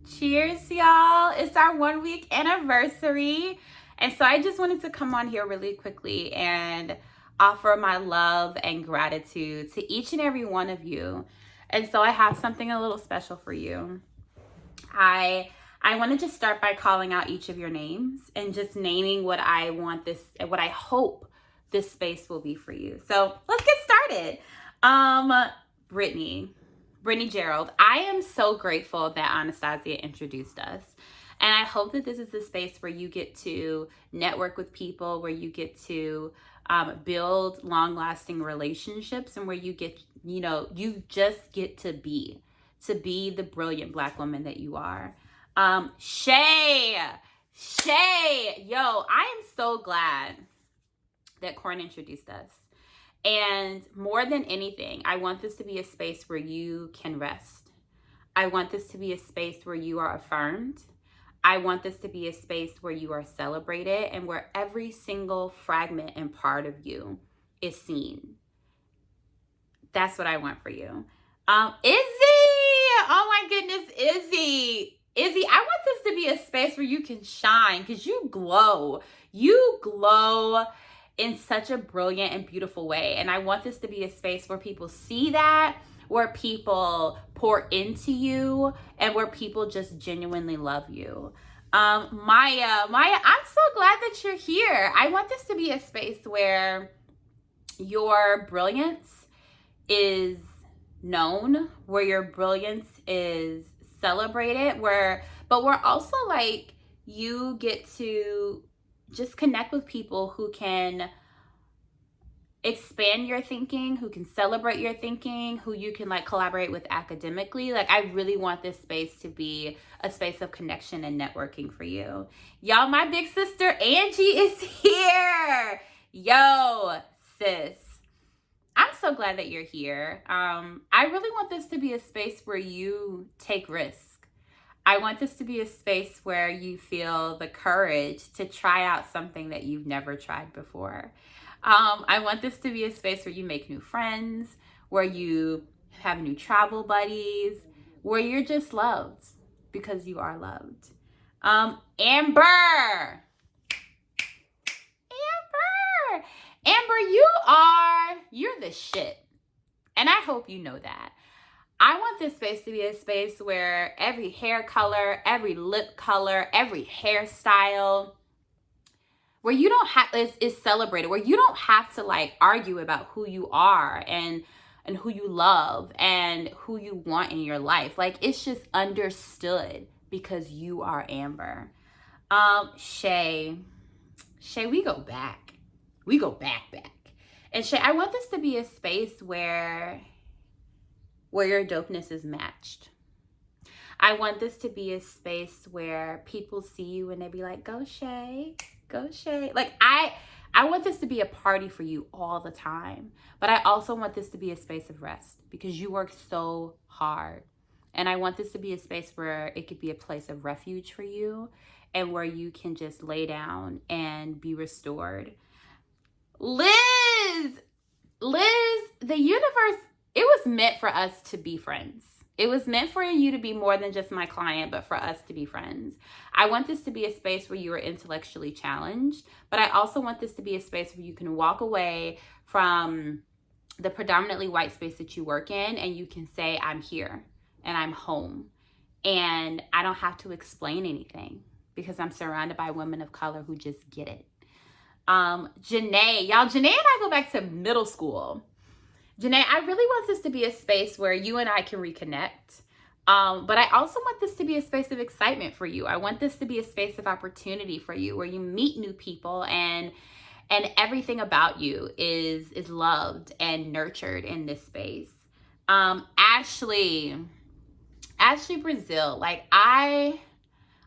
Cheers, y'all. It's our 1 week anniversary. And so I just wanted to come on here really quickly and offer my love and gratitude to each and every one of you. And so I have something a little special for you. I want to just start by calling out each of your names and just naming what I hope this space will be for you. So let's get started. Brittany Gerald, I am so grateful that Anastasia introduced us. And I hope that this is the space where you get to network with people, where you get to build long lasting relationships, and where you you just get to be the brilliant Black woman that you are. Shay, yo, I am so glad that Corn introduced us. And more than anything, I want this to be a space where you can rest. I want this to be a space where you are affirmed. I want this to be a space where you are celebrated and where every single fragment and part of you is seen. That's what I want for you. Izzy! Oh my goodness, Izzy! Izzy, I want this to be a space where you can shine because you glow. You glow in such a brilliant and beautiful way. And I want this to be a space where people see that, where people pour into you, and where people just genuinely love you. Maya, I'm so glad that you're here. I want this to be a space where your brilliance is known, where your brilliance is celebrated, but we're also like, you get to just connect with people who can expand your thinking, who can celebrate your thinking, who you can like collaborate with academically. Like, I really want this space to be a space of connection and networking for you. Y'all, my big sister Angie is here. Yo, sis. I'm so glad that you're here. I really want this to be a space where you take risks. I want this to be a space where you feel the courage to try out something that you've never tried before. I want this to be a space where you make new friends, where you have new travel buddies, where you're just loved because you are loved. Amber, you're the shit. And I hope you know that. I want this space to be a space where every hair color, every lip color, every hairstyle, where you don't have is celebrated, where you don't have to like argue about who you are and who you love and who you want in your life. Like, it's just understood because you are Amber. Shay, we go back. We go back. And Shay, I want this to be a space where your dopeness is matched. I want this to be a space where people see you and they be like, go Shay, go Shay. Like, I want this to be a party for you all the time. But I also want this to be a space of rest because you work so hard. And I want this to be a space where it could be a place of refuge for you and where you can just lay down and be restored. Liz, the universe, it was meant for us to be friends. It was meant for you to be more than just my client, but for us to be friends. I want this to be a space where you are intellectually challenged, but I also want this to be a space where you can walk away from the predominantly white space that you work in and you can say, I'm here and I'm home. And I don't have to explain anything because I'm surrounded by women of color who just get it. Janae and I go back to middle school. Janae, I really want this to be a space where you and I can reconnect. But I also want this to be a space of excitement for you. I want this to be a space of opportunity for you where you meet new people and everything about you is loved and nurtured in this space. Ashley Brazil, like I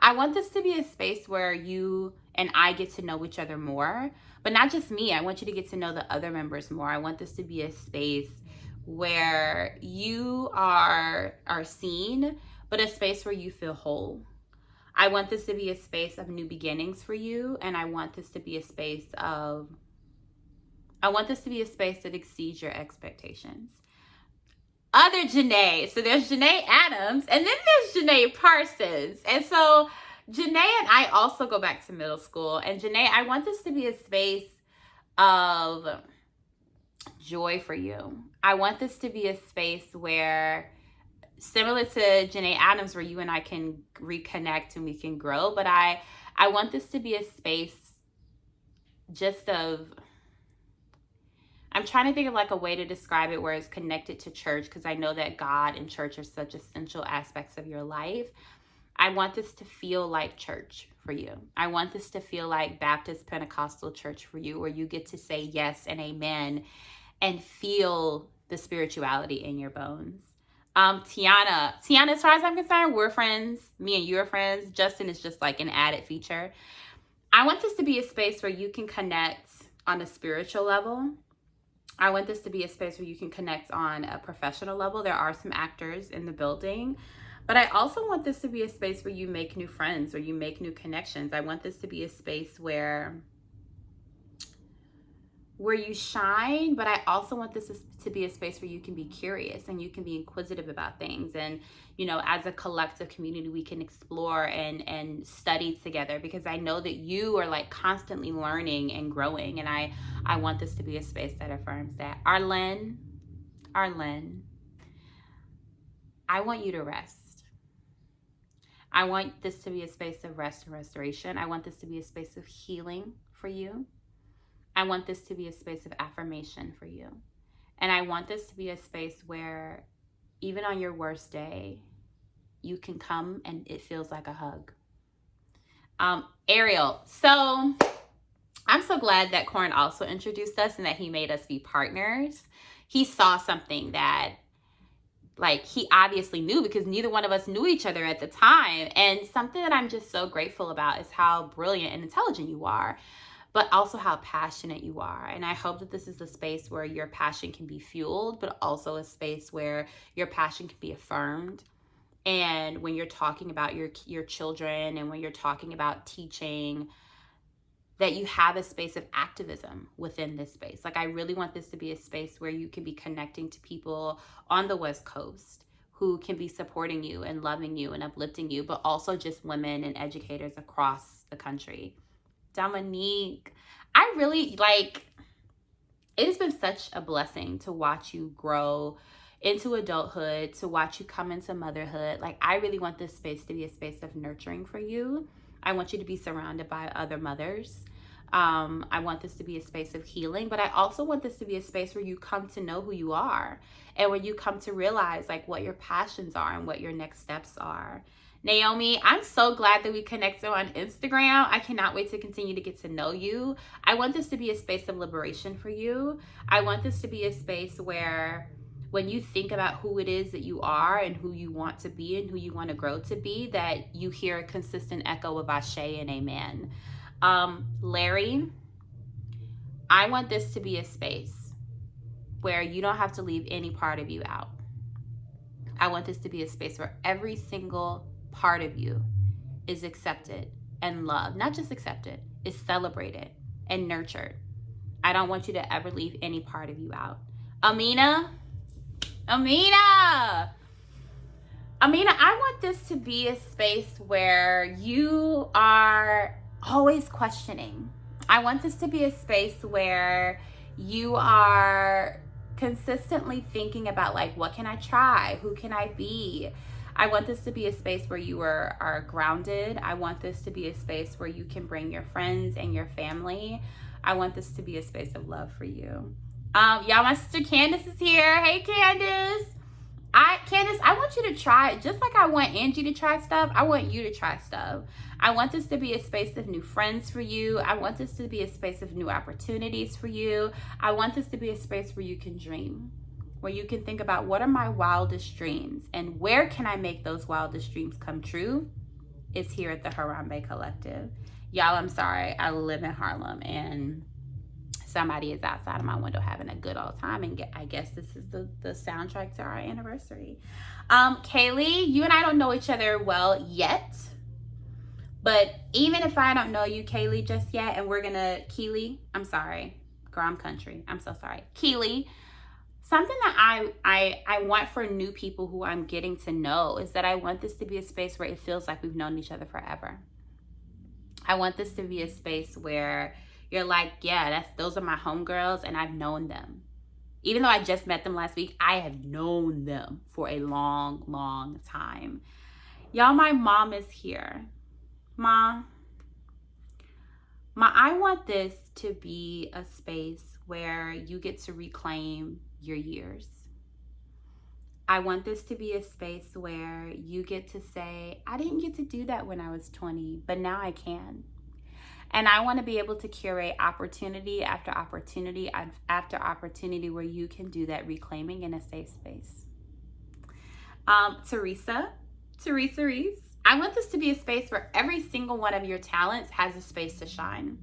want this to be a space where you and I get to know each other more, but not just me. I want you to get to know the other members more. I want this to be a space where you are seen, but a space where you feel whole. I want this to be a space of new beginnings for you, and I want this to be a space that exceeds your expectations. other Janae. So there's Janae Adams, and then there's Janae Parsons. And so Janae and I also go back to middle school. And Janae, I want this to be a space of joy for you. I want this to be a space where, similar to Janae Adams, where you and I can reconnect and we can grow. But I want this to be a space just of, I'm trying to think of like a way to describe it where it's connected to church, because I know that God and church are such essential aspects of your life. I want this to feel like church for you. I want this to feel like Baptist Pentecostal church for you, where you get to say yes and amen and feel the spirituality in your bones. Tiana, as far as I'm concerned, we're friends. Me and you are friends. Justin is just like an added feature. I want this to be a space where you can connect on a spiritual level. I want this to be a space where you can connect on a professional level. There are some actors in the building, but I also want this to be a space where you make new friends, where you make new connections. I want this to be a space where you shine, but I also want this to be a space where you can be curious and you can be inquisitive about things. And, you know, as a collective community, we can explore and study together, because I know that you are like constantly learning and growing. And I want this to be a space that affirms that. Arlen, I want you to rest. I want this to be a space of rest and restoration. I want this to be a space of healing for you. I want this to be a space of affirmation for you. And I want this to be a space where even on your worst day, you can come and it feels like a hug. Ariel, so I'm so glad that Corin also introduced us and that he made us be partners. He saw something that, like, he obviously knew, because neither one of us knew each other at the time. And something that I'm just so grateful about is how brilliant and intelligent you are, but also how passionate you are. And I hope that this is a space where your passion can be fueled, but also a space where your passion can be affirmed. And when you're talking about your children, and when you're talking about teaching, that you have a space of activism within this space. Like, I really want this to be a space where you can be connecting to people on the West Coast who can be supporting you and loving you and uplifting you, but also just women and educators across the country. Dominique, I really it has been such a blessing to watch you grow into adulthood, to watch you come into motherhood. Like, I really want this space to be a space of nurturing for you. I want you to be surrounded by other mothers. I want this to be a space of healing, but I also want this to be a space where you come to know who you are, and where you come to realize like what your passions are and what your next steps are. Naomi, I'm so glad that we connected on Instagram. I cannot wait to continue to get to know you. I want this to be a space of liberation for you. I want this to be a space where when you think about who it is that you are and who you want to be and who you want to grow to be, that you hear a consistent echo of Ashe and Amen. Larry, I want this to be a space where you don't have to leave any part of you out. I want this to be a space where every single part of you is accepted and loved. Not just accepted, is celebrated and nurtured. I don't want you to ever leave any part of you out. Amina, I want this to be a space where you are always questioning. I want this to be a space where you are consistently thinking about like, what can I try? Who can I be? I want this to be a space where you are grounded. I want this to be a space where you can bring your friends and your family. I want this to be a space of love for you. Y'all, my sister Candace is here. Hey, Candace. Candace, I want you to try, just like I want Angie to try stuff, I want you to try stuff. I want this to be a space of new friends for you. I want this to be a space of new opportunities for you. I want this to be a space where you can dream, where you can think about what are my wildest dreams and where can I make those wildest dreams come true. It's here at the Harambee Collective. Y'all, I'm sorry, I live in Harlem and somebody is outside of my window having a good old time, and I guess this is the soundtrack to our anniversary. Kaylee, you and I don't know each other well yet, but even if I don't know you, Kaylee, just yet, and we're gonna, Keely, I'm sorry, girl, I'm country, I'm so sorry, Keely, something that I want for new people who I'm getting to know is that I want this to be a space where it feels like we've known each other forever. I want this to be a space where you're like, yeah, those are my homegirls and I've known them. Even though I just met them last week, I have known them for a long, long time. Y'all, my mom is here. Ma, I want this to be a space where you get to reclaim your years. I want this to be a space where you get to say, I didn't get to do that when I was 20, but now I can. And I want to be able to curate opportunity after opportunity after opportunity where you can do that reclaiming in a safe space. Teresa Reese, I want this to be a space where every single one of your talents has a space to shine.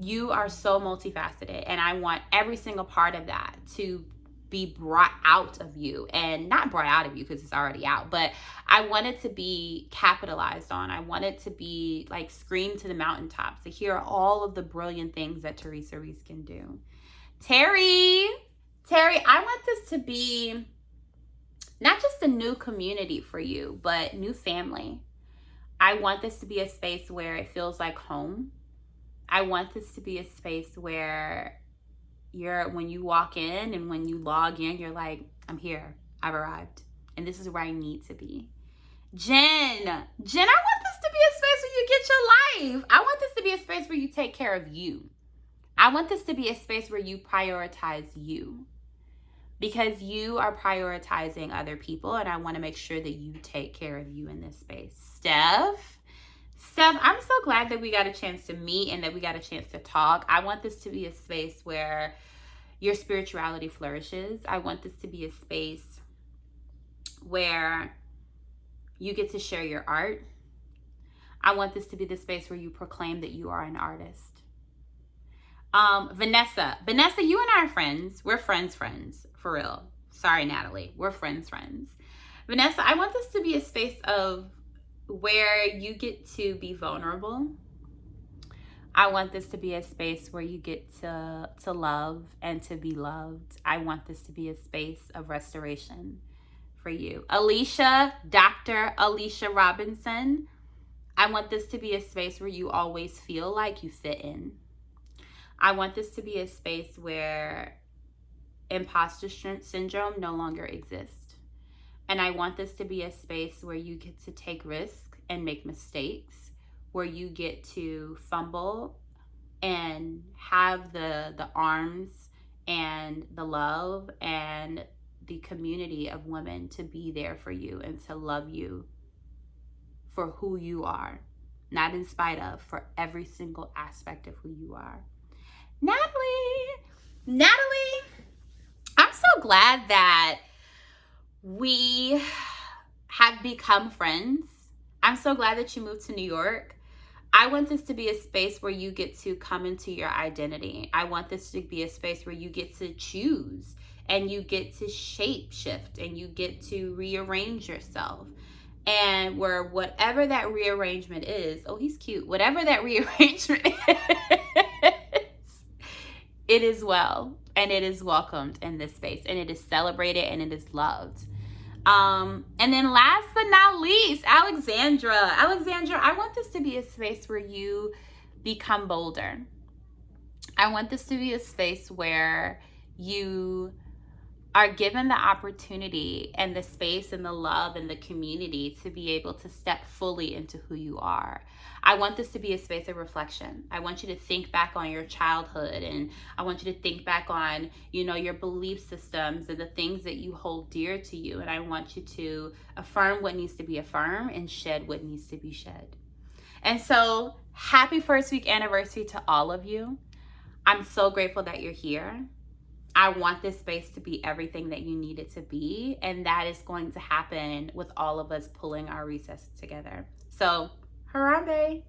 You are so multifaceted, and I want every single part of that to be brought out of you, and not brought out of you because it's already out, but I want it to be capitalized on. I want it to be like scream to the mountaintops to hear all of the brilliant things that Teresa Reese can do. Terry, I want this to be not just a new community for you, but new family. I want this to be a space where it feels like home. I want this to be a space where when you walk in and when you log in, you're like, I'm here, I've arrived, and this is where I need to be. Jen, I want this to be a space where you get your life. I want this to be a space where you take care of you. I want this to be a space where you prioritize you, because you are prioritizing other people, and I want to make sure that you take care of you in this space. Steph, I'm so glad that we got a chance to meet and that we got a chance to talk. I want this to be a space where your spirituality flourishes. I want this to be a space where you get to share your art. I want this to be the space where you proclaim that you are an artist. Vanessa, you and I are friends. We're friends, for real. Sorry, Natalie. We're friends. Vanessa, I want this to be a space of where you get to be vulnerable. I want this to be a space where you get to love and to be loved. I want this to be a space of restoration for you. Dr. Alicia Robinson, I want this to be a space where you always feel like you fit in. I want this to be a space where imposter syndrome no longer exists. And I want this to be a space where you get to take risks and make mistakes, where you get to fumble and have the arms and the love and the community of women to be there for you and to love you for who you are, not in spite of, for every single aspect of who you are. Natalie, I'm so glad that we have become friends. I'm so glad that you moved to New York. I want this to be a space where you get to come into your identity. I want this to be a space where you get to choose and you get to shape shift and you get to rearrange yourself. And where whatever that rearrangement is, oh, he's cute. Whatever that rearrangement is, it is well and it is welcomed in this space and it is celebrated and it is loved. And then last but not least, Alexandra, I want this to be a space where you become bolder. I want this to be a space where you are given the opportunity and the space and the love and the community to be able to step fully into who you are. I want this to be a space of reflection. I want you to think back on your childhood, and I want you to think back on, your belief systems and the things that you hold dear to you. And I want you to affirm what needs to be affirmed and shed what needs to be shed. And so, happy first week anniversary to all of you. I'm so grateful that you're here. I want this space to be everything that you need it to be. And that is going to happen with all of us pulling our recesses together. So, Harambee.